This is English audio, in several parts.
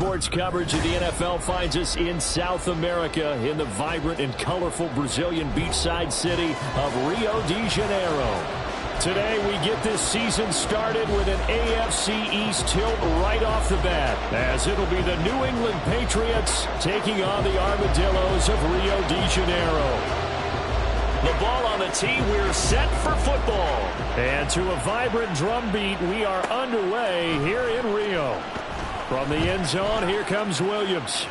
sports coverage of the NFL finds us in South America in the vibrant and colorful Brazilian beachside city of Rio de Janeiro. Today we get this season started with an AFC East tilt right off the bat, as it'll be the New England Patriots taking on the Armadillos of Rio de Janeiro. The ball on the tee, we're set for football. And to a vibrant drum beat, we are underway here in Rio. From the end zone, here comes Williams.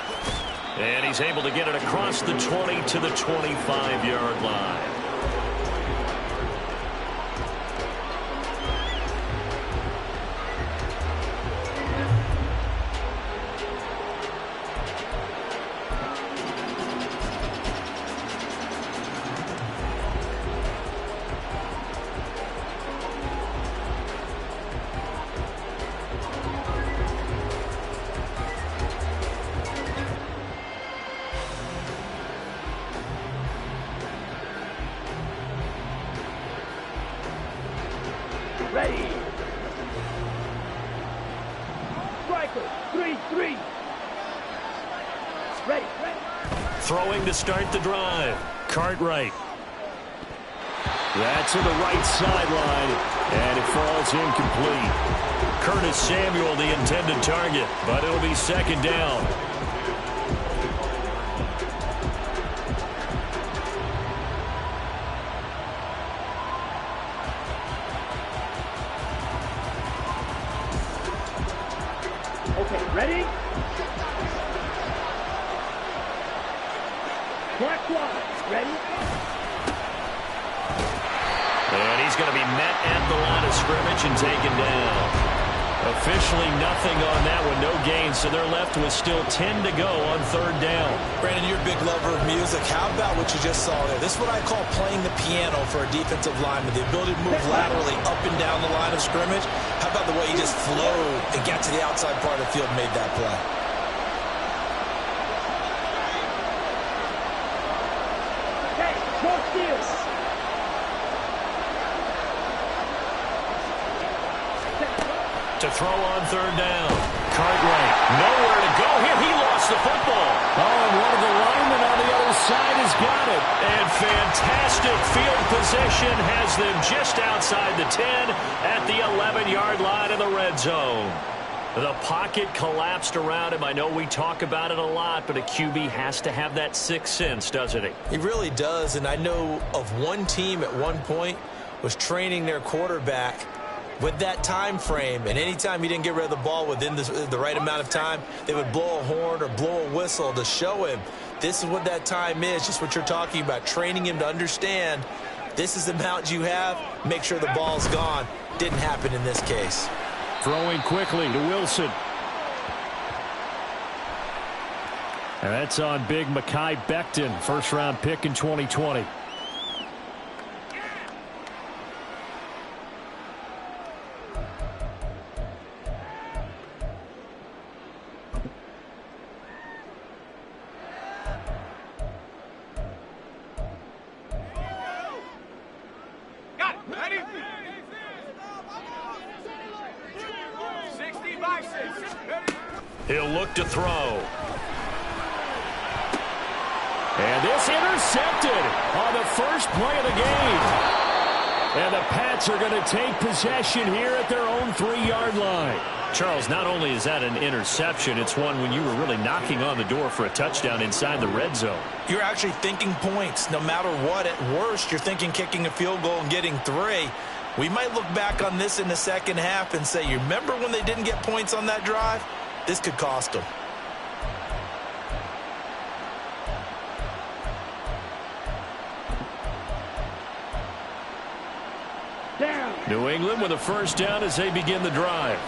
And he's able to get it across the 20 to the 25-yard line. Ready. Striker, 3-3. Ready. Throwing to start the drive. Cartwright. That's to the right sideline, and it falls incomplete. Curtis Samuel, the intended target, but it'll be second down. Okay, ready? Black one, ready? And he's going to be met at the line of scrimmage and taken down. Officially nothing on that one, no gain, so they're left with still 10 to go on third down. Brandon, you're a big lover of music. How about what you just saw there? This is what I call playing the piano for a defensive lineman, the ability to move laterally up and down the line of scrimmage. How about the way he just flowed and got to the outside part of the field and made that play? Okay, watch this. To throw on third down. Cartwright, nowhere to go here. He lost the football. Oh, and one of the linemen on the other side has got it. And fantastic field possession has them just outside the 10 at the 11-yard line of the red zone. The pocket collapsed around him. I know we talk about it a lot, but a QB has to have that sixth sense, doesn't he? He really does, and I know of one team at one point was training their quarterback with that time frame, and anytime he didn't get rid of the ball within the right amount of time, they would blow a horn or blow a whistle to show him this is what that time is, just what you're talking about, training him to understand this is the amount you have, make sure the ball's gone. Didn't happen in this case. Throwing quickly to Wilson. And that's on big Mekhi Becton, first-round pick in 2020. He'll look to throw. And this intercepted on the first play of the game. And the Pats are going to take possession here at their own 3-yard line. Charles, not only is that an interception, it's one when you were really knocking on the door for a touchdown inside the red zone. You're actually thinking points. No matter what, at worst, you're thinking kicking a field goal and getting 3. We might look back on this in the second half and say, you remember when they didn't get points on that drive? This could cost them. Down. New England with a first down as they begin the drive.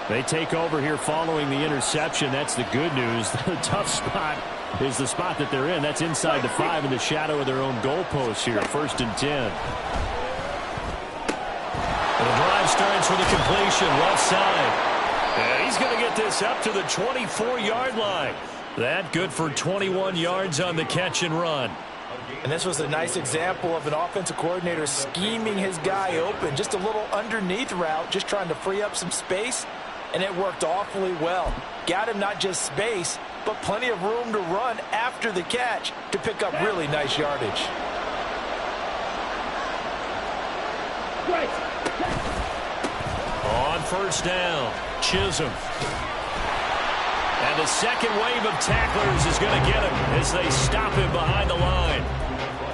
They take over here following the interception. That's the good news. The tough spot is the spot that they're in. That's inside the 5 in the shadow of their own goalpost here. 1st and 10. And the drive starts with a completion left side. And he's going to get this up to the 24-yard line. That good for 21 yards on the catch and run. And this was a nice example of an offensive coordinator scheming his guy open. Just a little underneath route, just trying to free up some space, and it worked awfully well. got him not just space, but plenty of room to run after the catch to pick up really nice yardage. On first down, Chisholm. And the second wave of tacklers is going to get him as they stop him behind the line.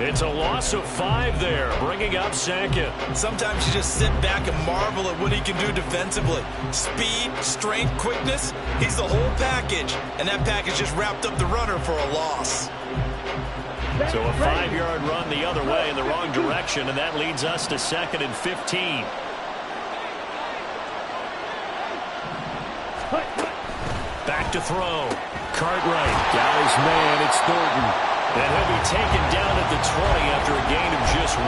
It's a loss of 5 there, bringing up second. Sometimes you just sit back and marvel at what he can do defensively. Speed, strength, quickness, he's the whole package. And that package just wrapped up the runner for a loss. So a 5-yard run the other way in the wrong direction, and that leads us to 2nd and 15. Back to throw. Cartwright got his man. It's Thornton. And he'll be taken down at the 20 after a gain of just 1.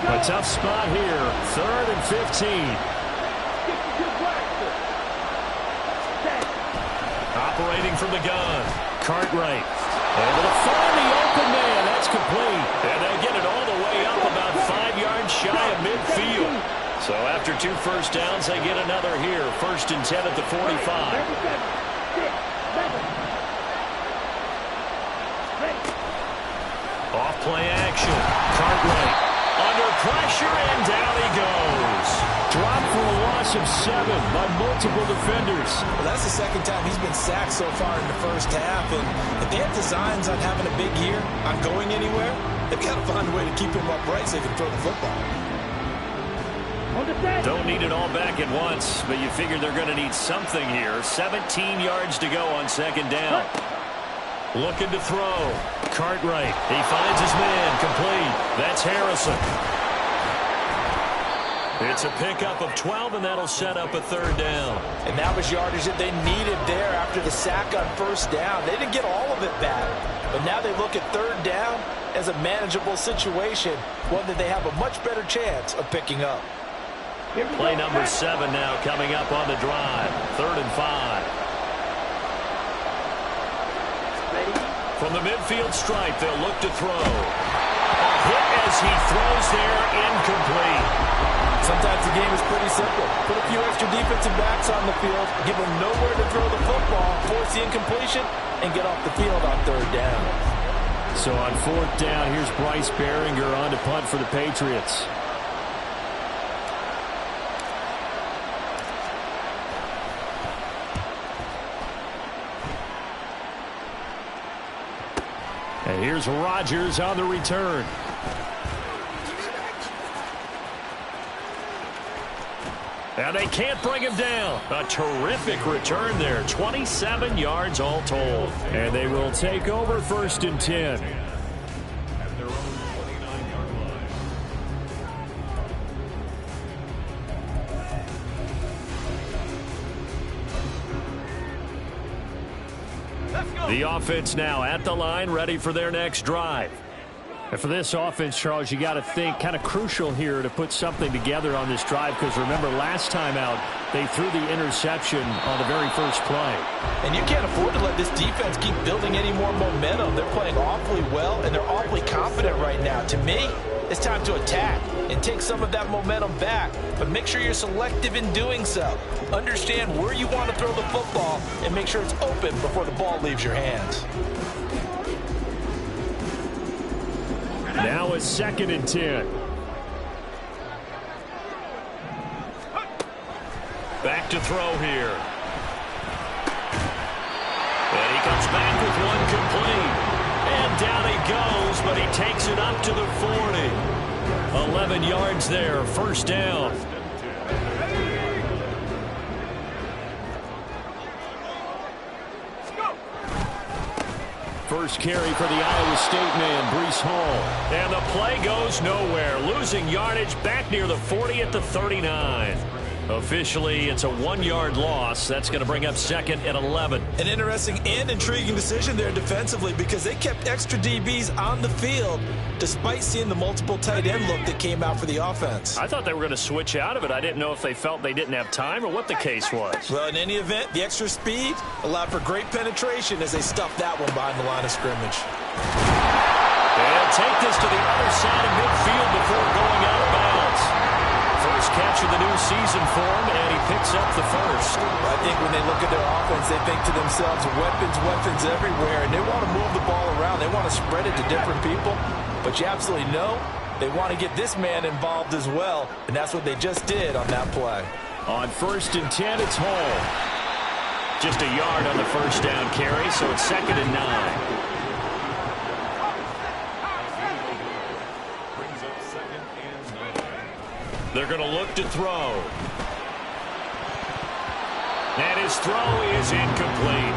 A tough spot here. 3rd and 15. Operating from the gun. Cartwright able to find the open man. That's complete. And they'll get it all the way up about 5 yards shy of midfield. So after 2 first downs, they get another here. 1st and 10 at the 45. Off play action. Cartwright under pressure, and down he goes. Dropped for a loss of 7 by multiple defenders. Well, that's the second time he's been sacked so far in the first half. And if they have designs on having a big year, on going anywhere, they've got to find a way to keep him upright so they can throw the football. Don't need it all back at once, but you figure they're going to need something here. 17 yards to go on 2nd down. Looking to throw. Cartwright. He finds his man. Complete. That's Harrison. It's a pickup of 12, and that'll set up a 3rd down. And that was yardage that they needed there after the sack on 1st down. They didn't get all of it back. But now they look at 3rd down as a manageable situation, one that they have a much better chance of picking up. Play number 7 now coming up on the drive. 3rd and 5. From the midfield stripe, they'll look to throw. A hit as he throws there, incomplete. Sometimes the game is pretty simple. Put a few extra defensive backs on the field, give them nowhere to throw the football, force the incompletion, and get off the field on 3rd down. So on 4th down, here's Bryce Baringer on to punt for the Patriots. And here's Rodgers on the return. And they can't bring him down. A terrific return there. 27 yards all told. And they will take over 1st and 10. The offense now at the line, ready for their next drive. And for this offense, Charles, you got to think kind of crucial here to put something together on this drive, because remember last time out they threw the interception on the very first play. And you can't afford to let this defense keep building any more momentum. They're playing awfully well, and they're awfully confident right now. To me, it's time to attack and take some of that momentum back, but make sure you're selective in doing so. Understand where you want to throw the football and make sure it's open before the ball leaves your hands. Now it's 2nd and 10. Back to throw here. And he comes back with one complete. And down he goes, but he takes it up to the 40. 11 yards there, 1st down. First carry for the Iowa State man, Breece Hall. And the play goes nowhere. Losing yardage back near the 40 at the 39. Officially, it's a 1-yard loss. That's going to bring up 2nd and 11. An interesting and intriguing decision there defensively, because they kept extra DBs on the field despite seeing the multiple tight end look that came out for the offense. I thought they were going to switch out of it. I didn't know if they felt they didn't have time or what the case was. Well, in any event, the extra speed allowed for great penetration as they stuffed that one behind the line of scrimmage. They'll take this to the other side of midfield before going out of bounds. First catch of the new season for him, and he picks up the first. I think when they look at their offense, they think to themselves, weapons everywhere, and they want to move the ball around. They want to spread it to different people, but you absolutely know they want to get this man involved as well, and that's what they just did on that play. On 1st and 10, it's Hall. Just a yard on the first down carry, so it's 2nd and 9. They're going to look to throw. And his throw is incomplete.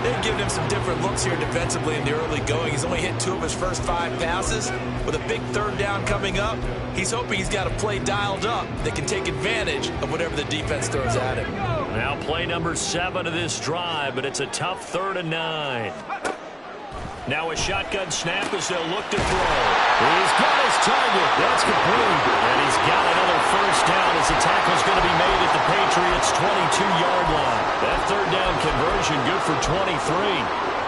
They've given him some different looks here defensively in the early going. He's only hit 2 of his first 5 passes. With a big 3rd down coming up, he's hoping he's got a play dialed up that can take advantage of whatever the defense throws at him. Now play number 7 of this drive, but it's a tough 3rd and 9. Now a shotgun snap as they'll look to throw. He's got his target. That's complete. And he's got another first down as the tackle's going to be made at the Patriots' 22-yard line. That 3rd down conversion good for 23.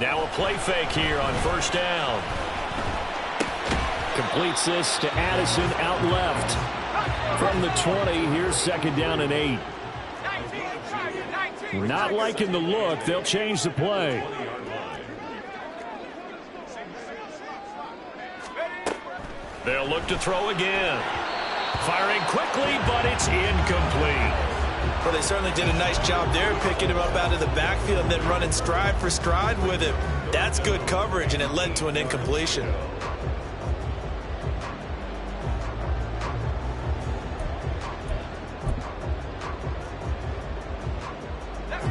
Now a play fake here on 1st down. Completes this to Addison out left. From the 20, here's 2nd down and 8. Not liking the look. They'll change the play. They'll look to throw again. Firing quickly, but it's incomplete. Well, they certainly did a nice job there, picking him up out of the backfield and then running stride for stride with him. That's good coverage, and it led to an incompletion.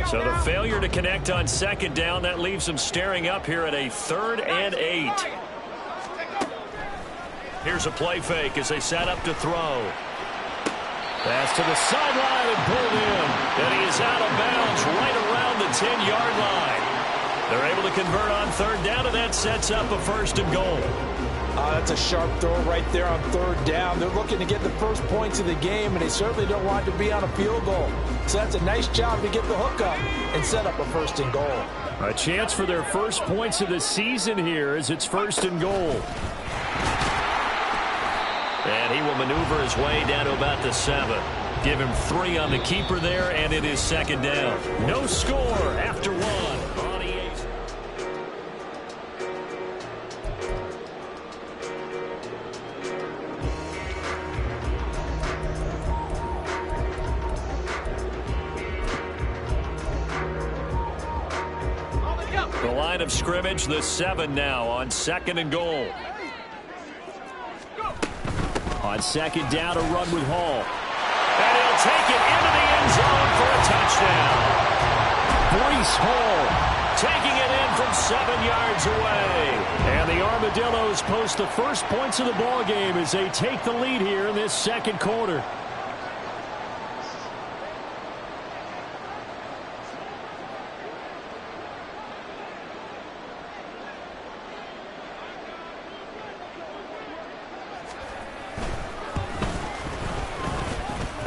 So the failure to connect on 2nd down, that leaves them staring up here at a 3rd and 8. Here's a play fake as they set up to throw. Pass to the sideline and pulled in. And he is out of bounds right around the 10-yard line. They're able to convert on 3rd down, and that sets up a 1st and goal. That's a sharp throw right there on 3rd down. They're looking to get the first points of the game, and they certainly don't want to be on a field goal. So that's a nice job to get the hook up and set up a 1st and goal. A chance for their first points of the season here as it's 1st and goal. And he will maneuver his way down to about the 7. Give him 3 on the keeper there, and it is 2nd down. No score after 1. The line of scrimmage, the 7 now on 2nd and goal. On 2nd down, a run with Hall. And he'll take it into the end zone for a touchdown. Breece Hall taking it in from 7 yards away. And the Armadillos post the first points of the ball game as they take the lead here in this 2nd quarter.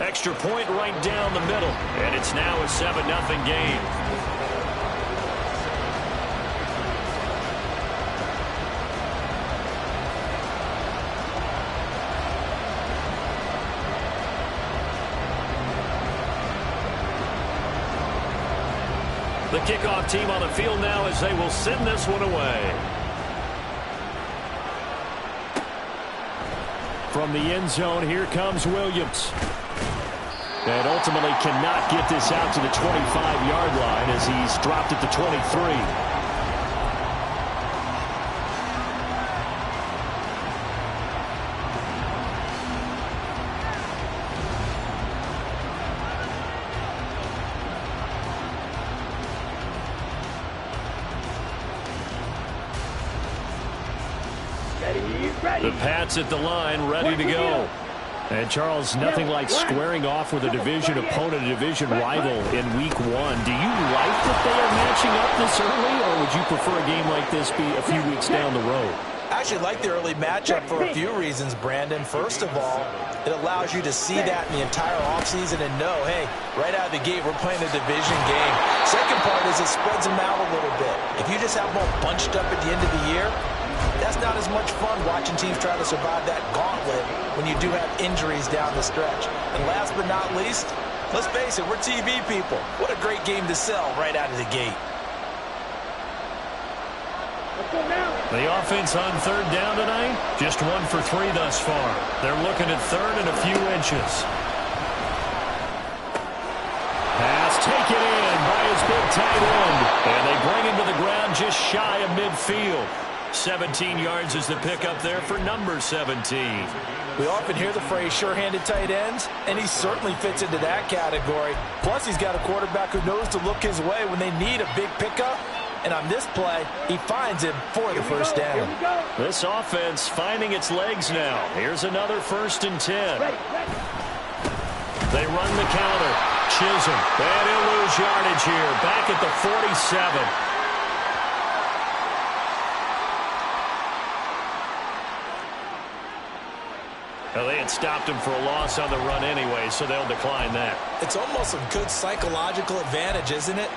Extra point right down the middle, and it's now a 7-0 game. The kickoff team on the field now as they will send this one away. From the end zone, here comes Williams. And ultimately cannot get this out to the 25-yard line as he's dropped at the 23. The Pats at the line, ready to go. And, Charles, nothing like squaring off with a division opponent, a division rival in Week 1. Do you like that they are matching up this early, or would you prefer a game like this be a few weeks down the road? I actually like the early matchup for a few reasons, Brandon. First of all, it allows you to see that in the entire offseason and know, hey, right out of the gate, we're playing a division game. Second part is it spreads them out a little bit. If you just have them all bunched up at the end of the year, that's not as much fun watching teams try to survive that gauntlet when you do have injuries down the stretch. And last but not least, let's face it, we're TV people. What a great game to sell right out of the gate. The offense on third down tonight, just 1 for 3 thus far. They're looking at third and a few inches. Pass taken in by his big tight end. And they bring him to the ground just shy of midfield. 17 yards is the pickup there for number 17. We often hear the phrase sure-handed tight ends, and he certainly fits into that category. Plus, he's got a quarterback who knows to look his way when they need a big pickup. And on this play, he finds him for the first down. This offense finding its legs now. Here's another 1st and 10. They run the counter. Chisholm. And he'll lose yardage here. Back at the 47. Well, they had stopped him for a loss on the run anyway, so they'll decline that. It's almost a good psychological advantage, isn't it?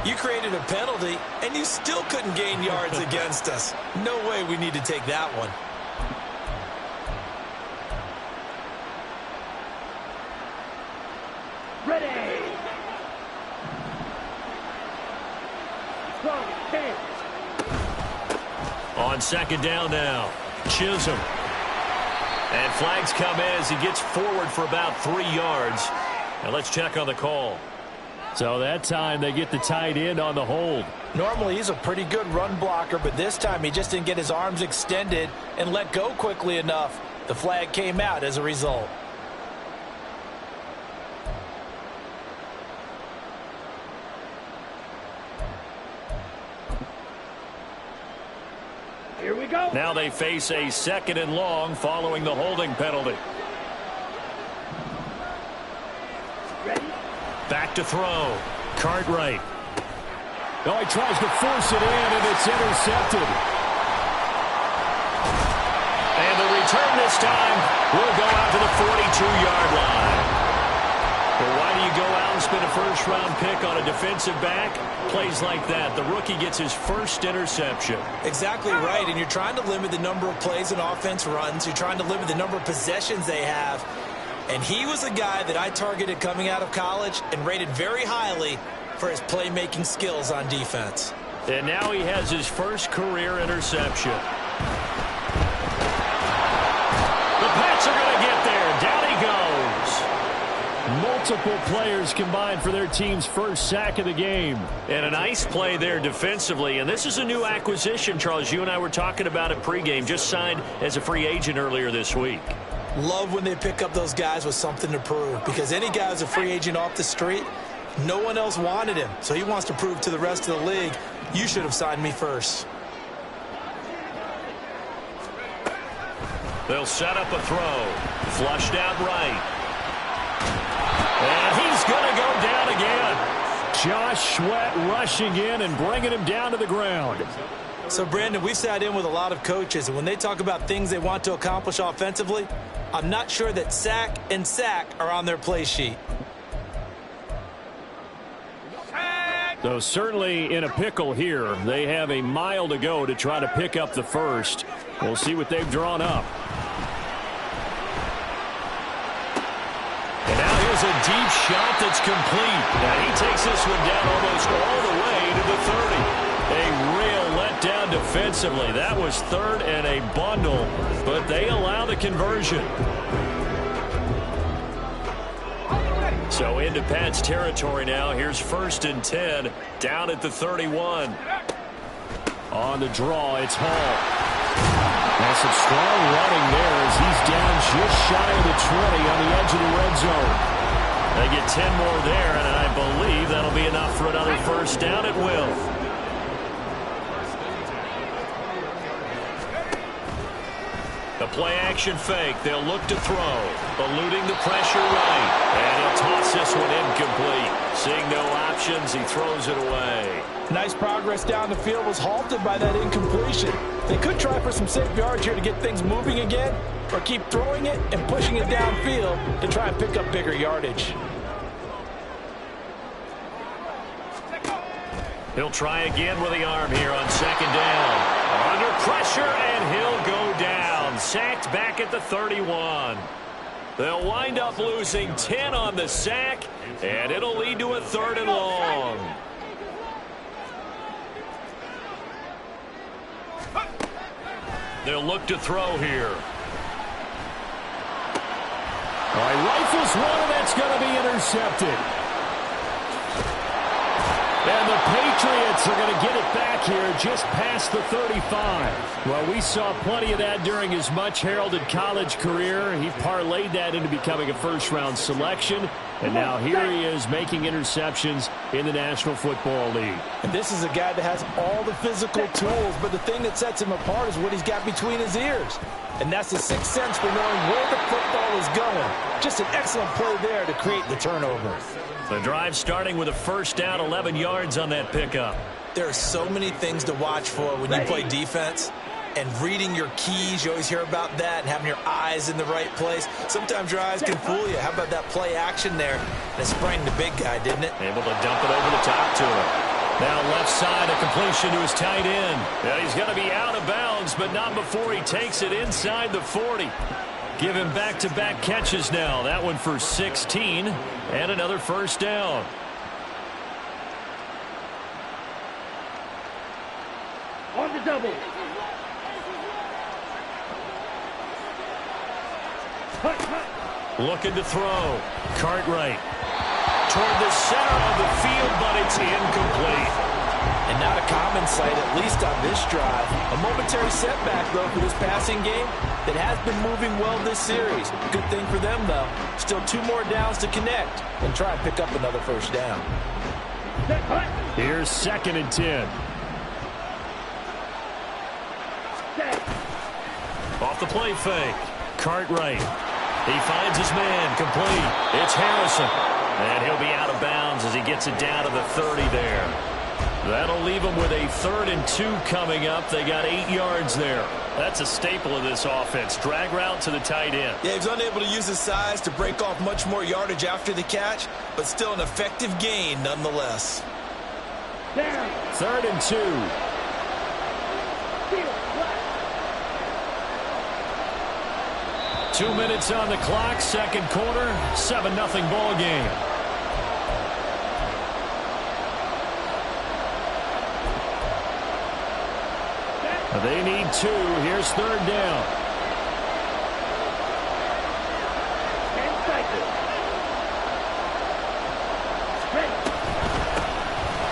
You created a penalty, and you still couldn't gain yards against us. No way we need to take that one. Ready. On second down now, Chisholm. And flags come in as he gets forward for about 3 yards. Now let's check on the call. So that time they get the tight end on the hold. Normally he's a pretty good run blocker, but this time he just didn't get his arms extended and let go quickly enough. The flag came out as a result. Here we go. Now they face a 2nd and long following the holding penalty. Ready? Back to throw. Cartwright. Oh, he tries to force it in, and it's intercepted. And the return this time will go out to the 42-yard line. But why do you go out and spend a first-round pick on a defensive back? Plays like that. The rookie gets his first interception. Exactly right, and you're trying to limit the number of plays an offense runs. You're trying to limit the number of possessions they have. And he was a guy that I targeted coming out of college and rated very highly for his playmaking skills on defense. And now he has his first career interception. The Pats are going to get there. Down he goes. Multiple players combined for their team's first sack of the game. And a nice play there defensively. And this is a new acquisition, Charles. You and I were talking about it pregame. Just signed as a free agent earlier this week. Love when they pick up those guys with something to prove, because any guy who's a free agent off the street, no one else wanted him. So he wants to prove to the rest of the league, you should have signed me first. They'll set up a throw. Flushed out right. And he's going to go down again. Josh Sweat rushing in and bringing him down to the ground. So, Brandon, we've sat in with a lot of coaches, and when they talk about things they want to accomplish offensively, I'm not sure that sack and sack are on their play sheet. So certainly in a pickle here. They have a mile to go to try to pick up the first. We'll see what they've drawn up. And now here's a deep shot that's complete. Now he takes this one down almost all the way to the 30. A real letdown defensively. That was 3rd and a bundle, but they allow the conversion. So into Pats territory now. Here's 1st and 10 down at the 31. On the draw, it's Hall. And some strong running there as he's down just shy of the 20 on the edge of the red zone. They get 10 more there, and I believe that'll be enough for another first down at will. The play action fake. They'll look to throw. Eluding the pressure right. And he'll toss this one incomplete. Seeing no options, he throws it away. Nice progress down the field was halted by that incompletion. They could try for some safe yards here to get things moving again, or keep throwing it and pushing it downfield to try and pick up bigger yardage. He'll try again with the arm here on second down. Under pressure, and he'll go down. Sacked back at the 31. They'll wind up losing 10 on the sack, and it'll lead to a 3rd and long. They'll look to throw here. All right, rifles one, and that's going to be intercepted. And the Patriots are going to get it back here just past the 35. Well, we saw plenty of that during his much-heralded college career. He parlayed that into becoming a first-round selection. And now here he is making interceptions in the National Football League. And this is a guy that has all the physical tools, but the thing that sets him apart is what he's got between his ears. And that's the sixth sense for knowing where the football is going. Just an excellent play there to create the turnover. The drive starting with a first down, 11 yards on that pickup. There are so many things to watch for when you play defense. And reading your keys, you always hear about that, and having your eyes in the right place. Sometimes your eyes can fool you. How about that play action there? And it sprang the big guy, didn't it? Able to dump it over the top to him. Now left side, a completion to his tight end. Yeah, he's going to be out of bounds, but not before he takes it inside the 40. Give him back-to-back catches now. That one for 16, and another first down. On the double. Looking to throw. Cartwright toward the center of the field, but it's incomplete. And not a common sight, at least on this drive. A momentary setback, though, for this passing game that has been moving well this series. Good thing for them, though. Still 2 more downs to connect and try and pick up another first down. Here's 2nd and 10. Off the play fake. Cartwright. He finds his man, complete. It's Harrison. And he'll be out of bounds as he gets it down to the 30 there. That'll leave him with a 3rd and 2 coming up. They got 8 yards there. That's a staple of this offense. Drag route to the tight end. Yeah, he was unable to use his size to break off much more yardage after the catch, but still an effective gain nonetheless. 3rd and 2. 2 minutes on the clock, second quarter, 7-0 ball game. They need 2. Here's 3rd down.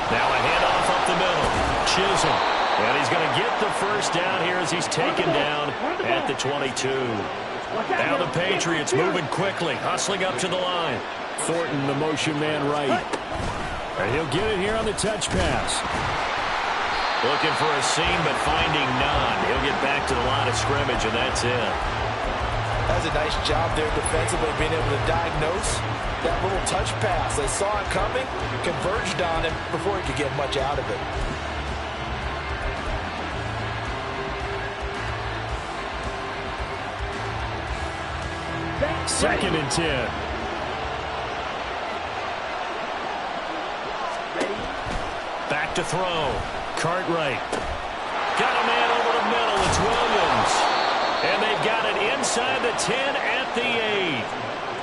Now a handoff up the middle. Chisholm. And he's going to get the first down here as he's taken down at the 22. Now the Patriots moving quickly, hustling up to the line. Thornton, the motion man right. And he'll get it here on the touch pass. Looking for a seam, but finding none. He'll get back to the line of scrimmage, and that's it. That's a nice job there defensively, being able to diagnose that little touch pass. They saw it coming, converged on him before he could get much out of it. 2nd and 10. Back to throw. Cartwright. Got a man over the middle. It's Williams. And they've got it inside the 10 at the 8.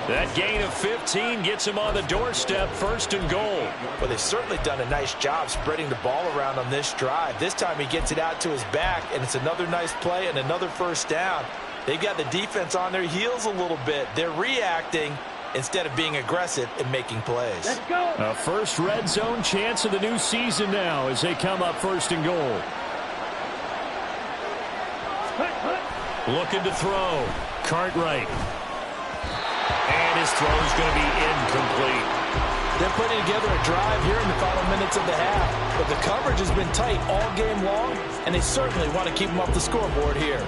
That gain of 15 gets him on the doorstep, 1st and goal. Well, they've certainly done a nice job spreading the ball around on this drive. This time he gets it out to his back, and it's another nice play and another first down. They've got the defense on their heels a little bit. They're reacting instead of being aggressive and making plays. Let's go. A first red zone chance of the new season now as they come up 1st and goal. Looking to throw. Cartwright. And his throw is going to be incomplete. They're putting together a drive here in the final minutes of the half. But the coverage has been tight all game long, and they certainly want to keep them off the scoreboard here.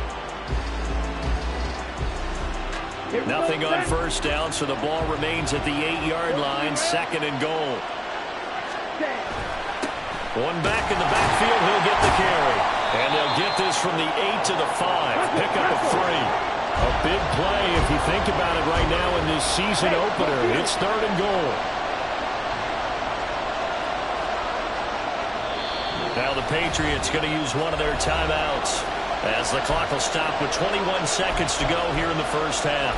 Nothing on first down, so the ball remains at the 8-yard line, 2nd and goal. One back in the backfield, he'll get the carry. And they'll get this from the 8 to the 5. Pick up a 3. A big play if you think about it right now in this season opener. It's 3rd and goal. Now the Patriots going to use one of their timeouts as the clock will stop with 21 seconds to go here in the first half.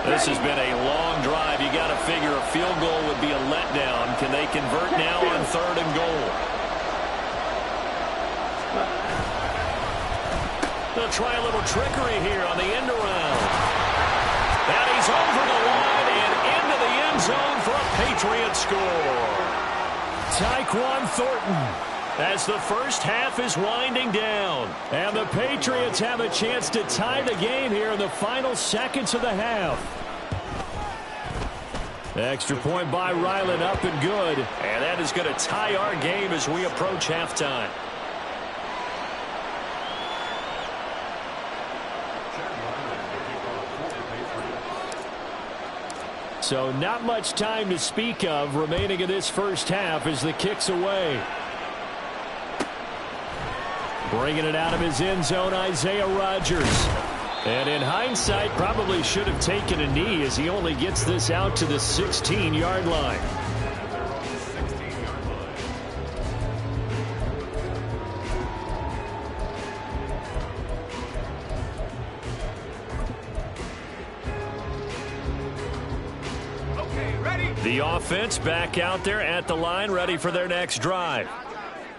This has been a long drive. You got to figure a field goal would be a letdown. Can they convert now on 3rd and goal? They'll try a little trickery here on the end around. And he's over the line and into the end zone for a Patriot score. Tyquan Thornton, as the first half is winding down. And the Patriots have a chance to tie the game here in the final seconds of the half. Extra point by Ryland, up and good. And that is going to tie our game as we approach halftime. So not much time to speak of remaining in this first half as the kick's away. Bringing it out of his end zone, Isaiah Rodgers. And in hindsight, probably should have taken a knee as he only gets this out to the 16-yard line. Okay, ready? The offense back out there at the line, ready for their next drive.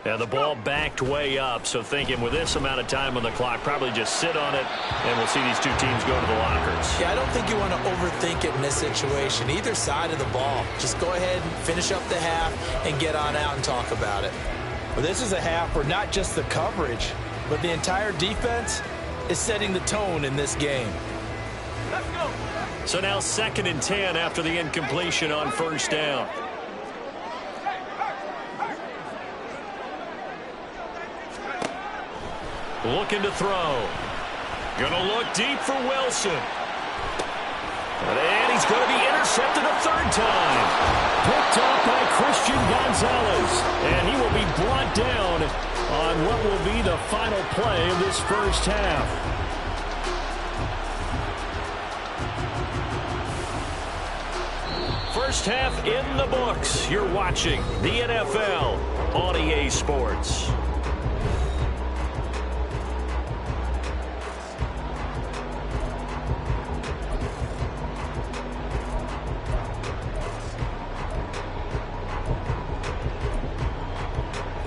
And the ball backed way up, so thinking with this amount of time on the clock, probably just sit on it, and we'll see these two teams go to the lockers. Yeah, I don't think you want to overthink it in this situation. Either side of the ball. Just go ahead and finish up the half and get on out and talk about it. Well, this is a half where not just the coverage, but the entire defense is setting the tone in this game. Let's go. So now 2nd and 10 after the incompletion on first down. Looking to throw. Gonna look deep for Wilson. And he's going to be intercepted a 3rd time. Picked up by Christian Gonzalez. And he will be brought down on what will be the final play of this first half. First half in the books. You're watching the NFL on EA Sports.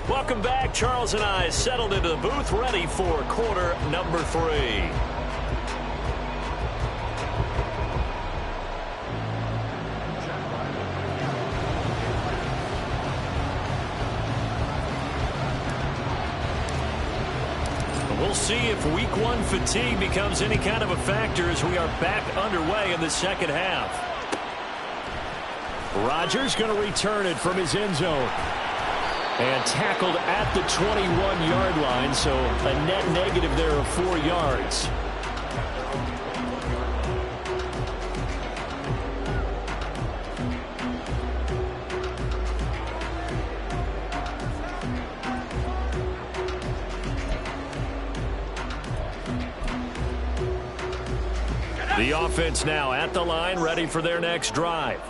Welcome back. Charles and I settled into the booth, ready for quarter number 3. We'll see if week 1 fatigue becomes any kind of a factor as we are back underway in the second half. Rodgers going to return it from his end zone. And tackled at the 21-yard line, so a net negative there of 4 yards. The offense now at the line, ready for their next drive.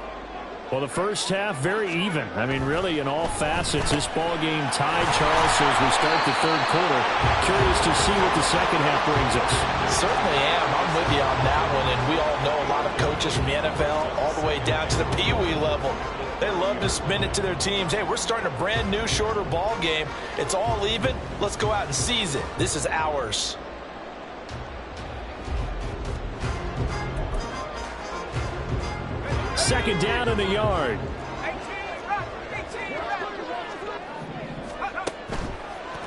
Well, the first half, very even. I mean, really, in all facets, this ball game tied, Charles, so as we start the 3rd quarter. Curious to see what the second half brings us. Certainly am. I'm with you on that one, and we all know a lot of coaches from the NFL all the way down to the Pee-wee level. They love to spin it to their teams. Hey, we're starting a brand new, shorter ball game. It's all even. Let's go out and seize it. This is ours. Second down in the yard.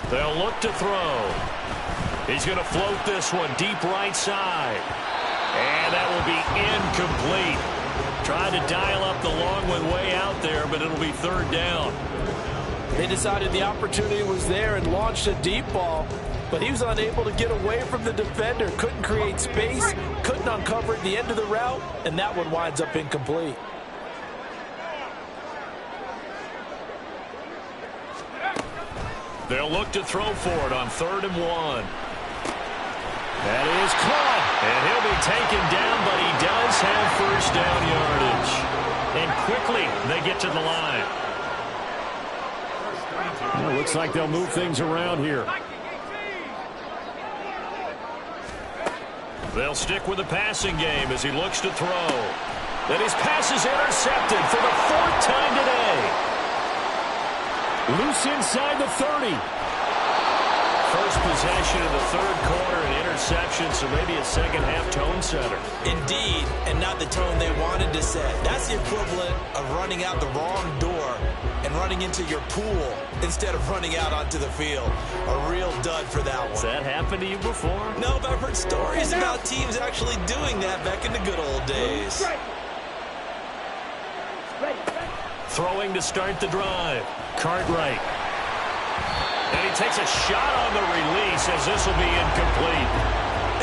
They'll look to throw. He's going to float this one deep right side. And that will be incomplete. Tried to dial up the long one way out there, but it'll be third down. They decided the opportunity was there and launched a deep ball, but he was unable to get away from the defender. Couldn't create space, couldn't uncover at the end of the route, and that one winds up incomplete. They'll look to throw for it on 3rd and 1. That is caught, and he'll be taken down, but he does have first down yardage. And quickly, they get to the line. Well, looks like they'll move things around here. They'll stick with the passing game as he looks to throw. Then his pass is intercepted for the 4th time today. Loose inside the 30. First possession of the 3rd quarter, an interception, so maybe a second-half tone setter. Indeed, and not the tone they wanted to set. That's the equivalent of running out the wrong door and running into your pool instead of running out onto the field. A real dud for that one. Has that happened to you before? No, but I've heard stories about teams actually doing that back in the good old days. Throwing to start the drive. Cartwright. And he takes a shot on the release as this will be incomplete.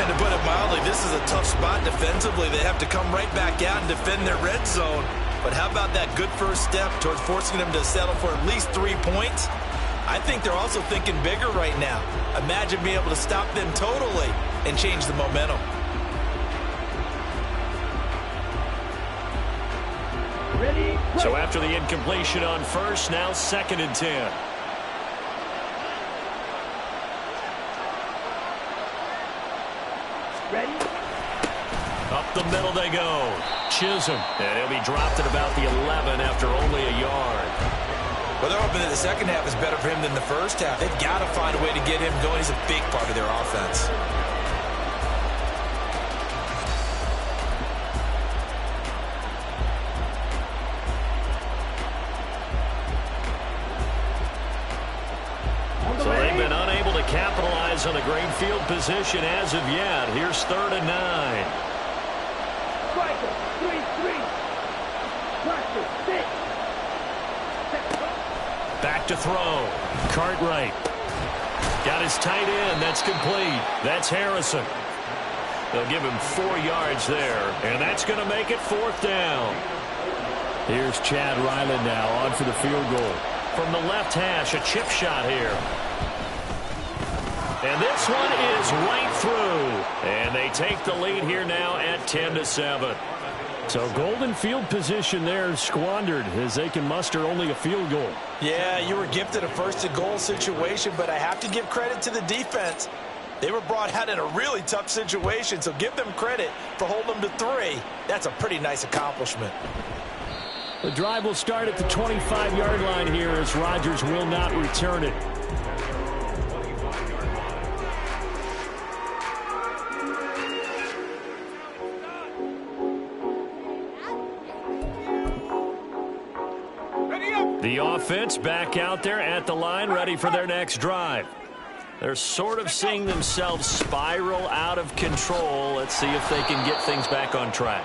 And to put it mildly, this is a tough spot defensively. They have to come right back out and defend their red zone. But how about that good first step towards forcing them to settle for at least 3 points? I think they're also thinking bigger right now. Imagine being able to stop them totally and change the momentum. Ready? So after the incompletion on first, now 2nd and 10. Ready? Up the middle they go. Chisholm. And he'll be dropped at about the 11 after only a yard. Well, they're hoping that the second half is better for him than the first half. They've got to find a way to get him going. He's a big part of their offense. So they've been unable to capitalize on a great field position as of yet. Here's 3rd and 9. Striker, 3-3. Practice, 6. Back to throw. Cartwright. Got his tight end. That's complete. That's Harrison. They'll give him 4 yards there. And that's going to make it 4th down. Here's Chad Ryland now on for the field goal. From the left hash, a chip shot here. And this one is right through. And they take the lead here now at 10-7. So golden field position there squandered as they can muster only a field goal. Yeah, you were gifted a 1st-and-goal situation, but I have to give credit to the defense. They were brought out in a really tough situation, so give them credit for holding them to 3. That's a pretty nice accomplishment. The drive will start at the 25-yard line here as Rodgers will not return it. The offense back out there at the line, ready for their next drive. They're sort of seeing themselves spiral out of control. Let's see if they can get things back on track.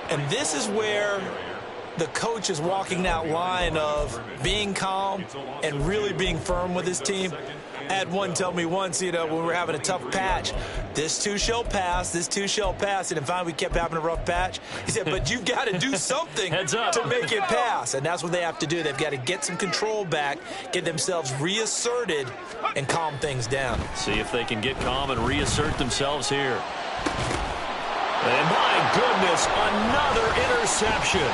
And this is where the coach is walking that line of being calm and really being firm with his team. I had one tell me once, when we were having a tough patch, this too shall pass, this too shall pass. And finally we kept having a rough patch. He said, but you've got to do something to make it pass. And that's what they have to do. They've got to get some control back, get themselves reasserted, and calm things down. See if they can get calm and reassert themselves here. And my goodness, another interception.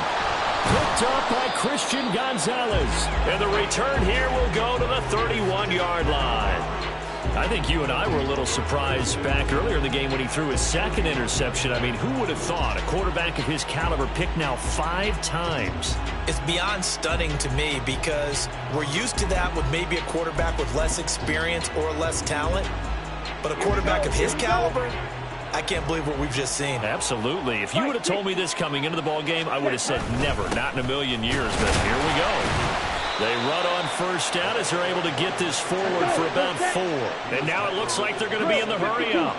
Picked up by Christian Gonzalez. And the return here will go to the 31-yard line. I think you and I were a little surprised back earlier in the game when he threw his 2nd interception. I mean, who would have thought a quarterback of his caliber picked now 5 times? It's beyond stunning to me because we're used to that with maybe a quarterback with less experience or less talent. But a quarterback of his caliber, I can't believe what we've just seen. Absolutely. If you would have told me this coming into the ball game, I would have said never, not in a million years. But here we go. They run on first down as they're able to get this forward for about 4. And now it looks like they're going to be in the hurry-up.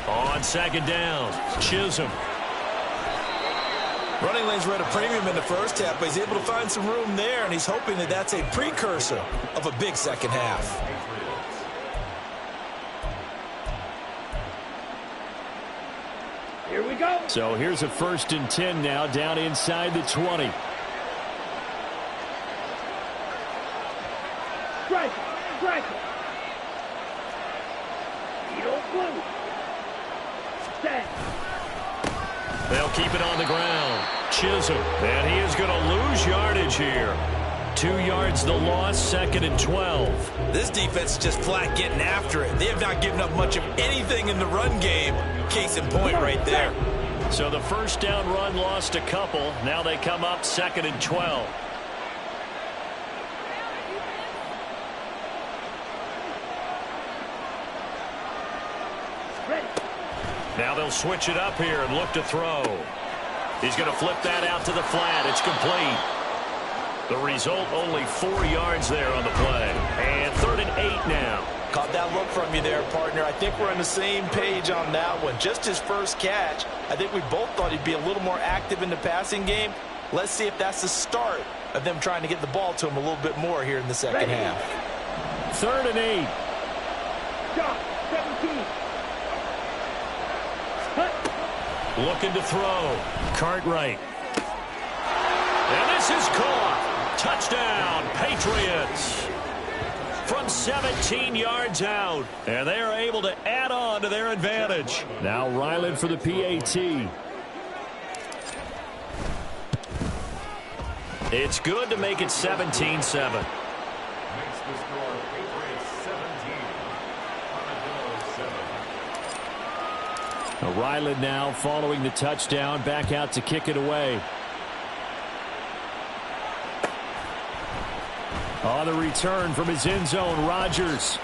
On second down, Chisholm. Running lanes were at a premium in the first half, but he's able to find some room there, and he's hoping that that's a precursor of a big second half. Here we go. So here's a 1st and 10 now, down inside the 20. Strike it. Strike it. You don't move. Stand. They'll keep it on the ground. Chisholm, and he is going to lose yardage here. 2 yards the loss, 2nd and 12. This defense is just flat getting after it. They have not given up much of anything in the run game. Case in point right there. So the first down run lost a couple. Now they come up 2nd and 12. Ready. Now they'll switch it up here and look to throw. He's going to flip that out to the flat. It's complete. The result, only 4 yards there on the play. And 3rd and 8 now. Caught that look from you there, partner. I think we're on the same page on that one. Just his first catch. I think we both thought he'd be a little more active in the passing game. Let's see if that's the start of them trying to get the ball to him a little bit more here in the second half. 3rd and 8. Stop. 17. Cut. Looking to throw. Cartwright. And this is caught. Touchdown, Patriots. From 17 yards out. And they are able to add on to their advantage. Now Ryland for the PAT. It's good to make it 17-7. Ryland now following the touchdown, back out to kick it away. On the return from his end zone, Rodgers.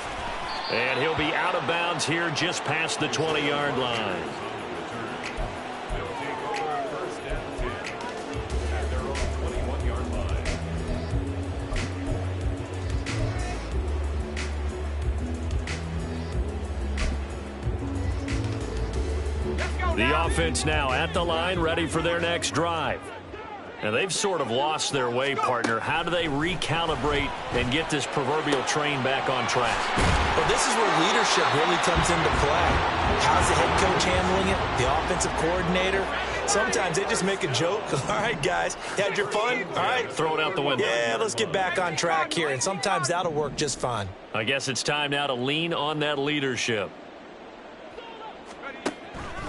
And he'll be out of bounds here just past the 20-yard line. The offense now at the line, ready for their next drive. And they've sort of lost their way, partner. How do they recalibrate and get this proverbial train back on track? Well, this is where leadership really comes into play. How's the head coach handling it? The offensive coordinator? Sometimes they just make a joke. All right, guys, had your fun? All right. Throw it out the window. Yeah, let's get back on track here. And sometimes that'll work just fine. I guess it's time now to lean on that leadership.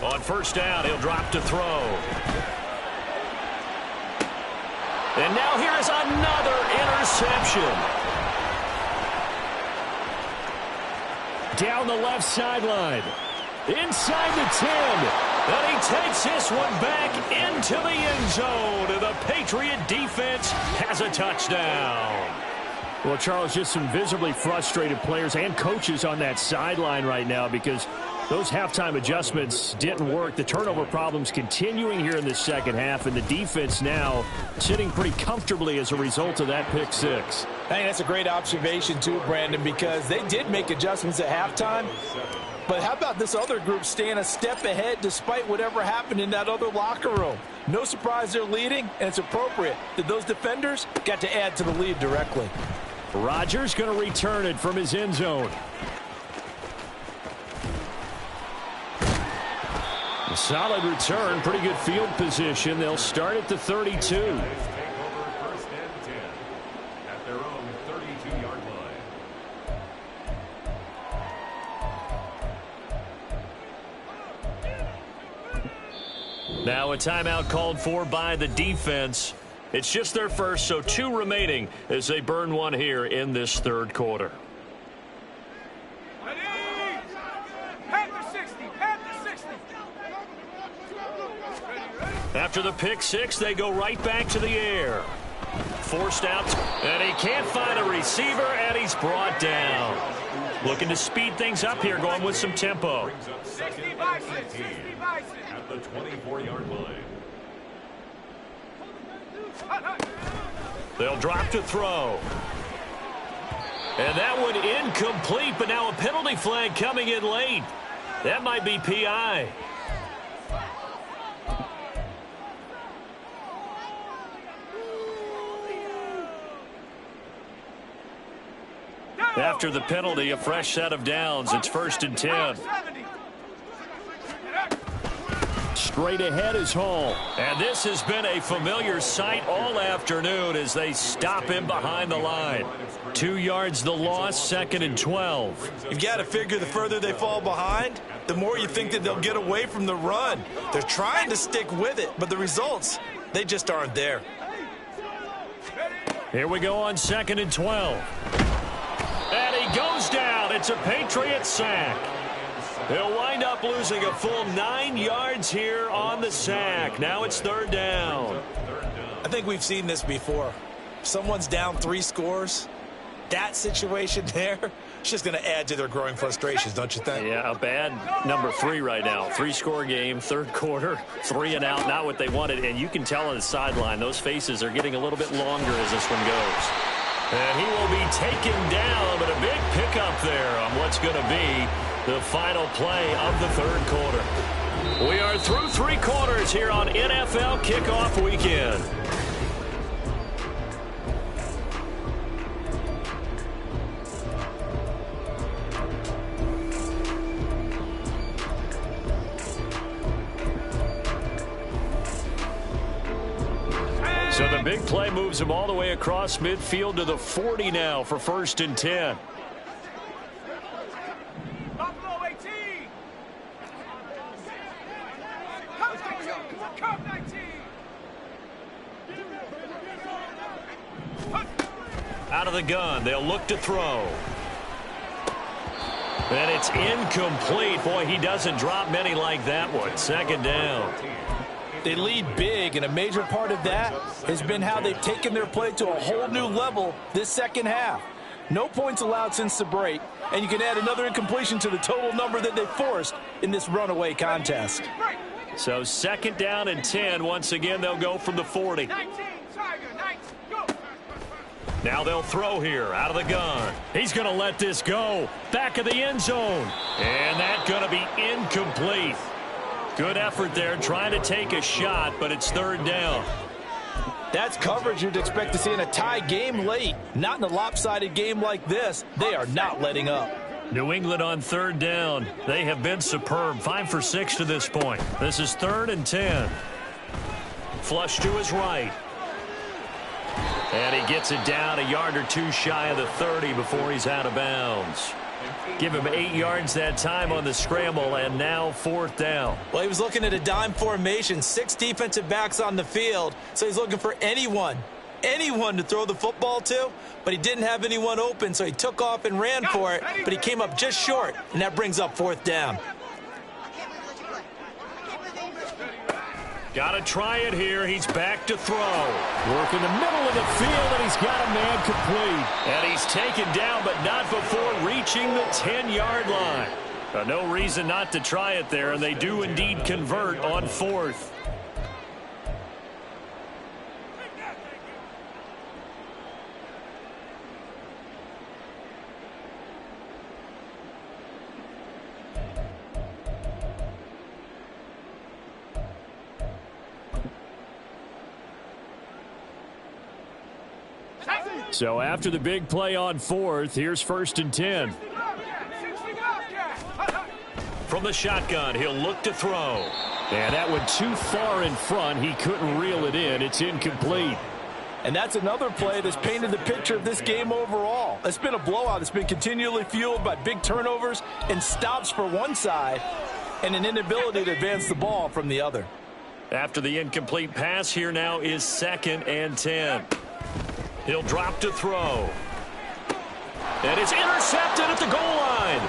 On first down, he'll drop to throw. And now here is another interception. Down the left sideline. Inside the 10. And he takes this one back into the end zone. And the Patriot defense has a touchdown. Well, Charles, just some visibly frustrated players and coaches on that sideline right now because those halftime adjustments didn't work. The turnover problems continuing here in the second half, and the defense now sitting pretty comfortably as a result of that pick six. I think that's a great observation too, Brandon, because they did make adjustments at halftime. But how about this other group staying a step ahead despite whatever happened in that other locker room? No surprise they're leading, and it's appropriate that those defenders got to add to the lead directly. Rodgers going to return it from his end zone. A solid return, pretty good field position. They'll start at the 32. Now a timeout called for by the defense. It's just their first, so 2 remaining as they burn one here in this third quarter. After the pick six, they go right back to the air. Forced out, and he can't find a receiver, and he's brought down. Looking to speed things up here, going with some tempo. 60 Bison, 60 Bison. At the 24-yard line. They'll drop to throw. And that one incomplete, but now a penalty flag coming in late. That might be PI. After the penalty, a fresh set of downs. It's 1st and 10. Straight ahead is Hall. And this has been a familiar sight all afternoon as they stop him behind the line. 2 yards the loss, 2nd and 12. You've got to figure the further they fall behind, the more you think that they'll get away from the run. They're trying to stick with it, but the results, they just aren't there. Here we go on 2nd and 12. And he goes down. It's a Patriot sack. He'll wind up losing a full 9 yards here on the sack. Now it's 3rd down. I think we've seen this before. Someone's down 3 scores. That situation there, it's just going to add to their growing frustrations, don't you think? Yeah, a bad number 3 right now. 3-score game, 3rd quarter, 3 and out, not what they wanted. And you can tell on the sideline, those faces are getting a little bit longer as this one goes. And he will be taken down, but a big pickup there on what's going to be the final play of the 3rd quarter. We are through 3 quarters here on NFL Kickoff Weekend. So the big play moves him all the way across midfield to the 40 now for 1st and 10. Buffalo 18. Come 19. Out of the gun, they'll look to throw. And it's incomplete. Boy, he doesn't drop many like that one. 2nd down. They lead big, and a major part of that has been how they've taken their play to a whole new level this 2nd half. No points allowed since the break, and you can add another incompletion to the total number that they forced in this runaway contest. So 2nd down and 10. Once again, they'll go from the 40. 19, Tiger, 19, go. Now they'll throw here out of the gun. He's going to let this go. Back of the end zone. And that's going to be incomplete. Good effort there, trying to take a shot, but it's 3rd down. That's coverage you'd expect to see in a tie game late. Not in a lopsided game like this. They are not letting up. New England on 3rd down. They have been superb. 5 for 6 to this point. This is 3rd and 10. Flush to his right. And he gets it down a yard or 2 shy of the 30 before he's out of bounds. Give him 8 yards that time on the scramble, and now 4th down. Well, he was looking at a dime formation, 6 defensive backs on the field, so he's looking for anyone to throw the football to, but he didn't have anyone open, so he took off and ran for it, but he came up just short, and that brings up 4th down. Got to try it here. He's back to throw. Work in the middle of the field, and he's got a man complete. And he's taken down, but not before reaching the 10-yard line. No reason not to try it there, and they do indeed convert on 4th. So after the big play on 4th, here's 1st and 10. From the shotgun, he'll look to throw. And that went too far in front. He couldn't reel it in. It's incomplete. And that's another play that's painted the picture of this game overall. It's been a blowout. It's been continually fueled by big turnovers and stops for one side and an inability to advance the ball from the other. After the incomplete pass, here now is 2nd and 10. He'll drop to throw. And it's intercepted at the goal line.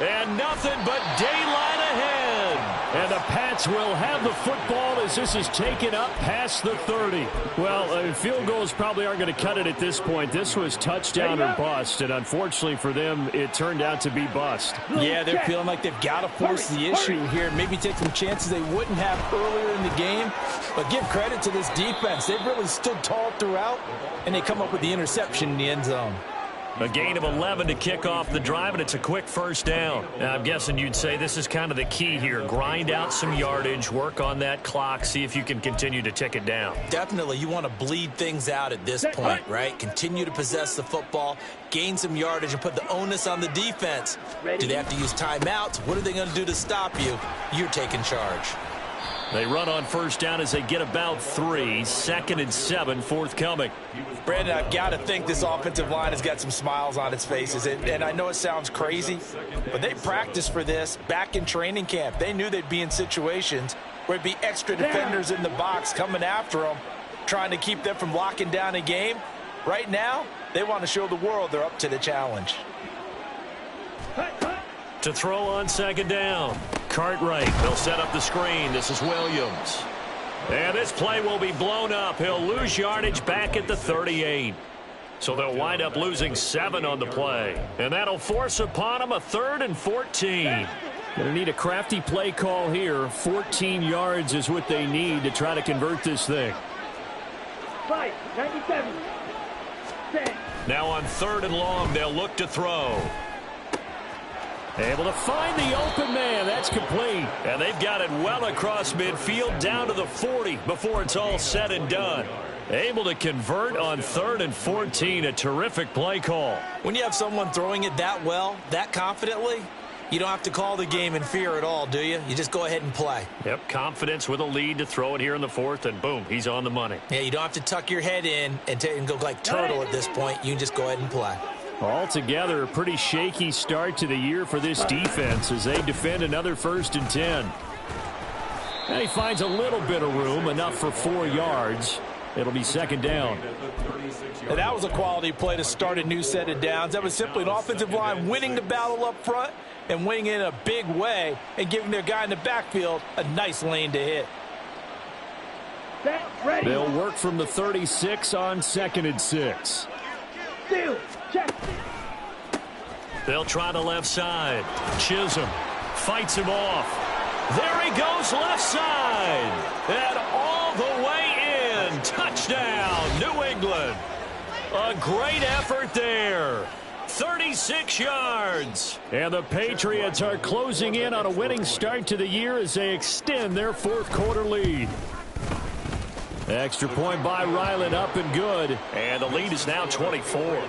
And nothing but daylight ahead. And the Pats will have the football as this is taken up past the 30. Well, field goals probably aren't going to cut it at this point. This was touchdown or bust, and unfortunately for them, it turned out to be bust. Yeah, they're feeling like they've got to force the issue here. Maybe take some chances they wouldn't have earlier in the game. But give credit to this defense. They've really stood tall throughout, and they come up with the interception in the end zone. A gain of 11 to kick off the drive, and it's a quick first down. Now, I'm guessing you'd say this is kind of the key here. Grind out some yardage, work on that clock, see if you can continue to tick it down. Definitely, you want to bleed things out at this point, right? Continue to possess the football, gain some yardage, and put the onus on the defense. Do they have to use timeouts? What are they going to do to stop you? You're taking charge. They run on first down as they get about 3. 2nd and 7 forthcoming. Brandon, I've got to think this offensive line has got some smiles on its faces. And I know it sounds crazy, but they practiced for this back in training camp. They knew they'd be in situations where it'd be extra defenders in the box coming after them, trying to keep them from locking down a game. Right now, they want to show the world they're up to the challenge. To throw on 2nd down. Cartwright, they'll set up the screen. This is Williams. And this play will be blown up. He'll lose yardage back at the 38. So they'll wind up losing 7 on the play. And that'll force upon them a 3rd and 14. Going to need a crafty play call here. 14 yards is what they need to try to convert this thing. 97. Now on 3rd and long, they'll look to throw. Able to find the open man. That's complete. And they've got it well across midfield down to the 40 before it's all said and done. Able to convert on 3rd and 14. A terrific play call. When you have someone throwing it that well, that confidently, you don't have to call the game in fear at all, do you? You just go ahead and play. Yep, confidence with a lead to throw it here in the 4th, and boom, he's on the money. Yeah, you don't have to tuck your head in and go like turtle at this point. You can just go ahead and play. Altogether, a pretty shaky start to the year for this defense as they defend another 1st and 10. And he finds a little bit of room, enough for 4 yards. It'll be 2nd down. And that was a quality play to start a new set of downs. That was simply an offensive line winning the battle up front and winning in a big way and giving their guy in the backfield a nice lane to hit. They'll work from the 36 on 2nd and 6. They'll try the left side. Chisholm fights him off. There he goes left side. And all the way in. Touchdown, New England. A great effort there. 36 yards. And the Patriots are closing in on a winning start to the year as they extend their 4th quarter lead. Extra point by Ryland, up and good. And the lead is now 24.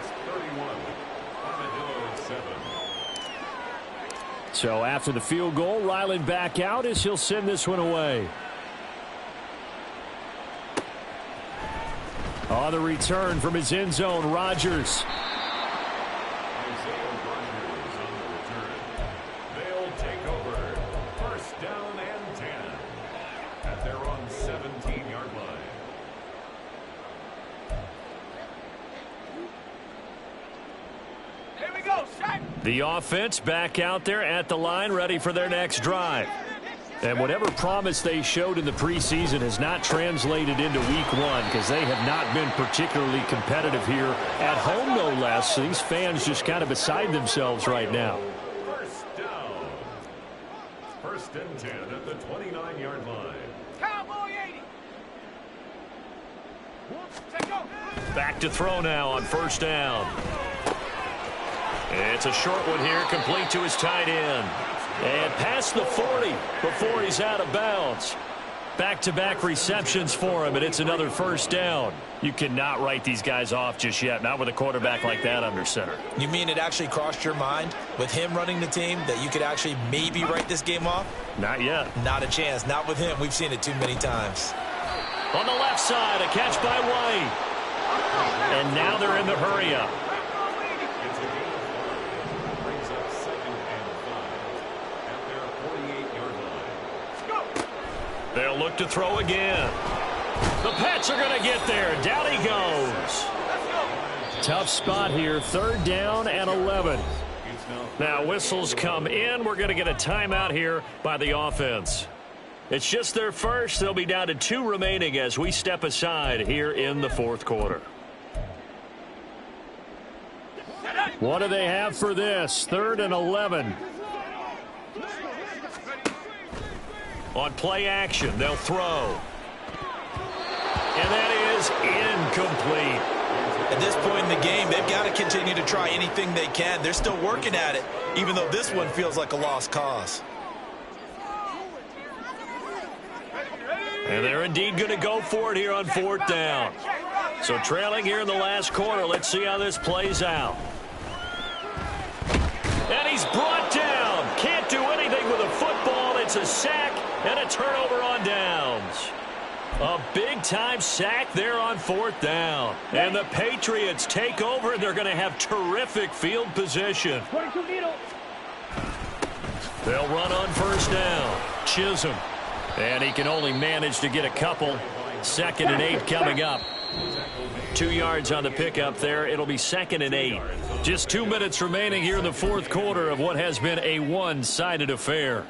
So after the field goal, Ryland back out as he'll send this one away. On the return from his end zone, Rodgers. They'll take over. 1st down and 10 at their own 17-yard line. Here we go, Shaq. The offense back out there at the line, ready for their next drive. And whatever promise they showed in the preseason has not translated into week 1 because they have not been particularly competitive here at home, no less. So these fans just kind of beside themselves right now. 1st down. 1st and 10 at the 29-yard line. Cowboy 80. Take go. Back to throw now on 1st down. It's a short one here, complete to his tight end. And past the 40 before he's out of bounds. Back-to-back receptions for him, and it's another 1st down. You cannot write these guys off just yet, not with a quarterback like that under center. You mean it actually crossed your mind with him running the team that you could actually maybe write this game off? Not yet. Not a chance. Not with him. We've seen it too many times. On the left side, a catch by White. And now they're in the hurry-up. It's a gain of 1. Brings up 2nd and 5 at their 48-yard line. They'll look to throw again. The Pats are going to get there. Down he goes. Tough spot here. 3rd down and 11. It's now Now whistles come in. We're going to get a timeout here by the offense. It's just their first. They'll be down to 2 remaining as we step aside here in the fourth quarter. What do they have for this? 3rd and 11. On play action, they'll throw. And that is incomplete. At this point in the game, they've got to continue to try anything they can. They're still working at it, even though this one feels like a lost cause. And they're indeed going to go for it here on 4th down. So trailing here in the last quarter. Let's see how this plays out. And he's brought down. Can't do anything with a football. It's a sack and a turnover on downs. A big-time sack there on 4th down. And the Patriots take over, and they're going to have terrific field position. They'll run on 1st down. Chisholm. And he can only manage to get a couple. 2nd and 8 coming up. 2 yards on the pickup there. It'll be 2nd and 8. Just 2 minutes remaining here in the fourth quarter of what has been a one-sided affair.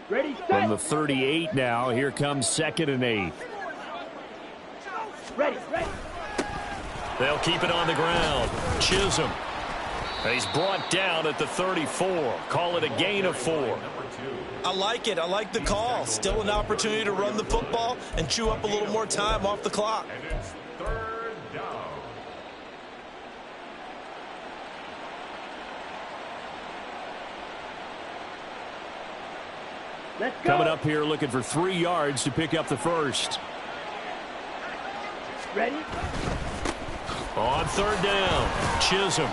Ready, From the 38 now, here comes 2nd and 8. ready. They'll keep it on the ground. Chisholm. He's brought down at the 34. Call it a gain of 4. I like it. I like the call. Still an opportunity to run the football and chew up a little more time off the clock. And it's 3rd down. Let's go. Coming up here looking for 3 yards to pick up the first. Ready? On 3rd down, Chisholm.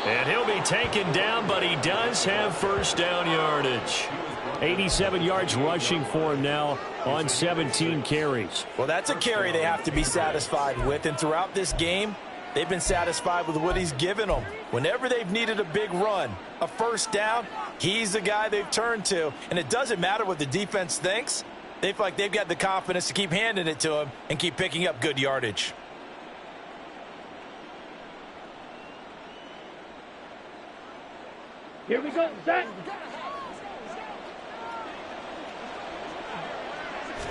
And he'll be taken down, but he does have 1st down yardage. 87 yards rushing for him now on 17 carries. Well, that's a carry they have to be satisfied with. And throughout this game, they've been satisfied with what he's given them. Whenever they've needed a big run, a 1st down, he's the guy they've turned to. And it doesn't matter what the defense thinks. They feel like they've got the confidence to keep handing it to him and keep picking up good yardage. Here we go, Zach.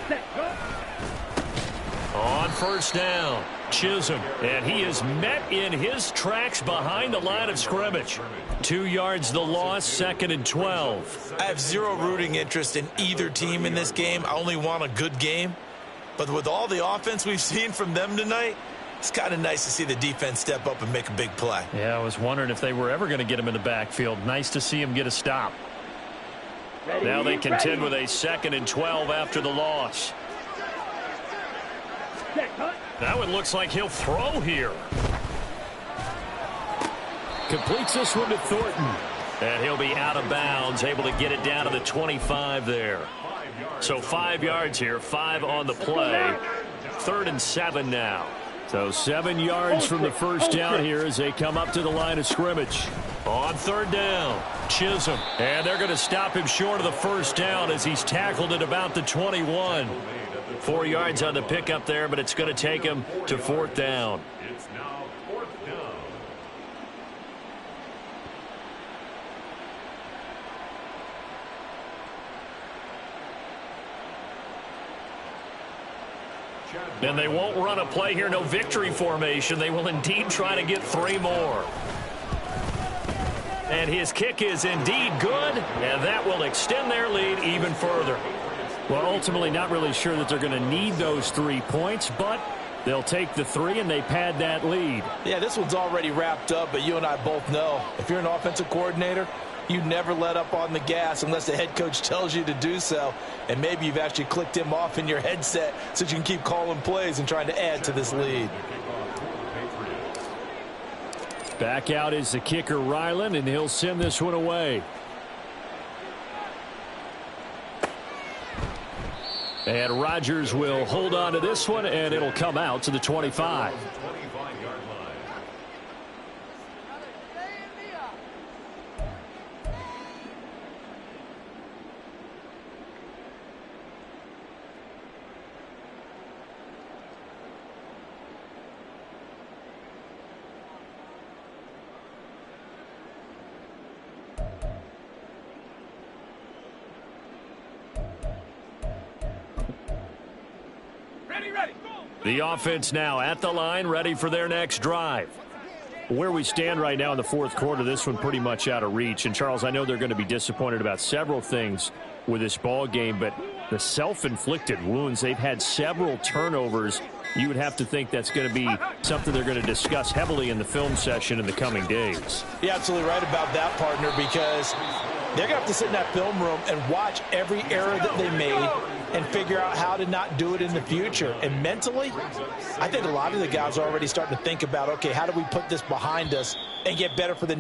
Set, go. On 1st down, Chisholm. And he is met in his tracks behind the line of scrimmage. 2 yards the loss, 2nd and 12. I have zero rooting interest in either team in this game. I only want a good game. But with all the offense we've seen from them tonight, it's kind of nice to see the defense step up and make a big play. Yeah, I was wondering if they were ever going to get him in the backfield. Nice to see him get a stop. Ready, Now they contend with ready. a 2nd and 12 after the loss. Set, cut. That one looks like he'll throw here. Completes this one to Thornton. And he'll be out of bounds, able to get it down to the 25 there. So 5 yards here, 5 on the play. 3rd and 7 now. So 7 yards from the 1st down here as they come up to the line of scrimmage. On 3rd down, Chisholm. And they're going to stop him short of the 1st down as he's tackled at about the 21. 4 yards on the pickup there, but it's going to take him to 4th down. It's now 4th down. And they won't run a play here, no victory formation. They will indeed try to get 3 more. And his kick is indeed good, and that will extend their lead even further. Well, ultimately not really sure that they're going to need those 3 points, but they'll take the 3 and they pad that lead. Yeah, this one's already wrapped up, but you and I both know if you're an offensive coordinator, you never let up on the gas unless the head coach tells you to do so. And maybe you've actually clicked him off in your headset so you can keep calling plays and trying to add to this lead. Back out is the kicker, Ryland, and he'll send this one away. And Rodgers will hold on to this one, and it'll come out to the 25. 25-yard line. The offense now at the line, ready for their next drive. Where we stand right now in the fourth quarter, this one pretty much out of reach. And, Charles, I know they're going to be disappointed about several things with this ball game, but the self-inflicted wounds, they've had several turnovers. You would have to think that's going to be something they're going to discuss heavily in the film session in the coming days. You're absolutely right about that, partner, because they're going to have to sit in that film room and watch every error that they made and figure out how to not do it in the future. And mentally, I think a lot of the guys are already starting to think about, okay, how do we put this behind us and get better for the